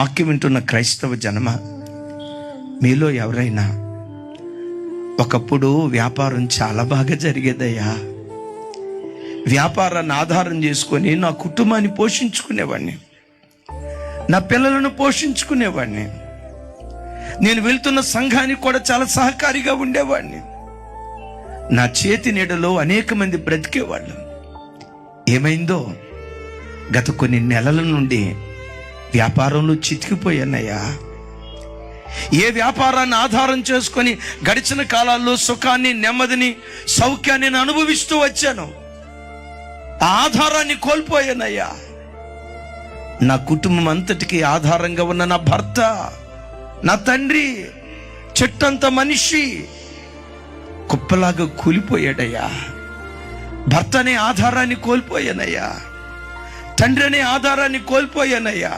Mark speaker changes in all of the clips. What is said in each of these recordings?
Speaker 1: వాక్యం వింటున్న క్రైస్తవ జనమ, మీలో ఎవరైనా ఒకప్పుడు వ్యాపారం చాలా బాగా జరిగేదయ్యా, వ్యాపారాన్ని ఆధారం చేసుకొని నా కుటుంబాన్ని పోషించుకునేవాడిని, నా పిల్లలను పోషించుకునేవాడిని, నేను వెళ్తున్న సంఘానికి కూడా చాలా సహకారిగా ఉండేవాడిని, నా చేతి నీడలో అనేక మంది బ్రతికేవాళ్ళు. ఏమైందో గత కొన్ని నెలల నుండి వ్యాపారంలో చితికిపోయానయ్యా. ఏ వ్యాపారాన్ని ఆధారం చేసుకొని గడిచిన కాలాల్లో సుఖాన్ని, నెమ్మదిని, సౌఖ్యాన్ని నేను అనుభవిస్తూ వచ్చాను, ఆ ఆధారాన్ని కోల్పోయానయ్యా. నా కుటుంబం అంతటికి ఆధారంగా ఉన్న నా భర్త, నా తండ్రి, చెట్టంత మనిషి కుప్పలాగా కూలిపోయాడయ్యా. భర్త అనే ఆధారాన్ని కోల్పోయానయ్యా, తండ్రి అనే ఆధారాన్ని కోల్పోయానయ్యా,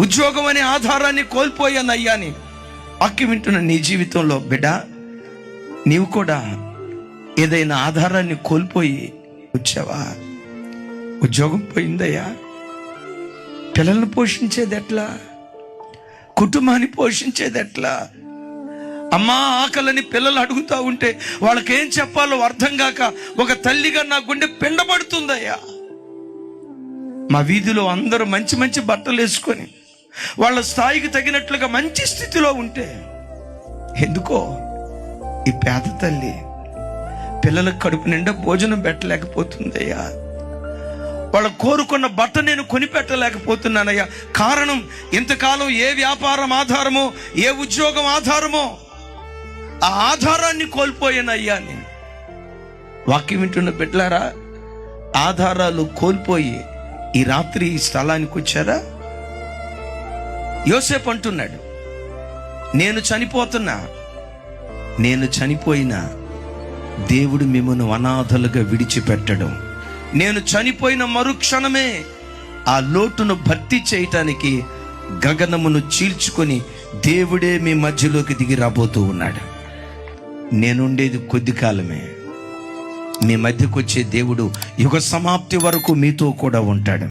Speaker 1: ఉద్యోగం అనే ఆధారాన్ని కోల్పోయానయ్యా అని వాక్యం వింటున్న నీ జీవితంలో బిడ్డ, నీవు కూడా ఏదైనా ఆధారాన్ని కోల్పోయి వచ్చావా? ఉద్యోగం పోయిందయ్యా, పిల్లల్ని పోషించేది ఎట్లా? కుటుంబాన్ని పోషించేది ఎట్లా? అమ్మా ఆకలని పిల్లలు అడుగుతూ ఉంటే వాళ్ళకేం చెప్పాలో అర్థం కాక ఒక తల్లిగా నా గుండె పిండబడుతుందయ్యా. మా వీధిలో అందరూ మంచి మంచి బట్టలు వేసుకొని వాళ్ళ స్థాయికి తగినట్లుగా మంచి స్థితిలో ఉంటే ఎందుకో ఈ పేద తల్లి పిల్లలకు కడుపు నిండా భోజనం పెట్టలేకపోతుందయ్యా. వాళ్ళు కోరుకున్న బట్ట నేను కొనిపెట్టలేకపోతున్నానయ్యా. కారణం, ఇంతకాలం ఏ వ్యాపారం ఆధారమో, ఏ ఉద్యోగం ఆధారమో, ఆ ఆధారాన్ని కోల్పోయానయ్యా. నేను వాక్యం వింటున్న బిడ్డలారా, ఆధారాలు కోల్పోయి ఈ రాత్రి ఈ స్థలానికి వచ్చారా? యోసేపు అంటున్నాడు, నేను చనిపోయినా దేవుడు మిమ్మల్ని అనాథలుగా విడిచిపెట్టడం, నేను చనిపోయిన మరుక్షణమే ఆ లోటును భర్తీ చేయటానికి గగనమును చీల్చుకొని దేవుడే మీ మధ్యలోకి దిగి రాబోతూ ఉన్నాడు. నేనుండేది కొద్ది కాలమే, మీ మధ్యకు వచ్చే దేవుడు యుగ సమాప్తి వరకు మీతో కూడా ఉంటాడు.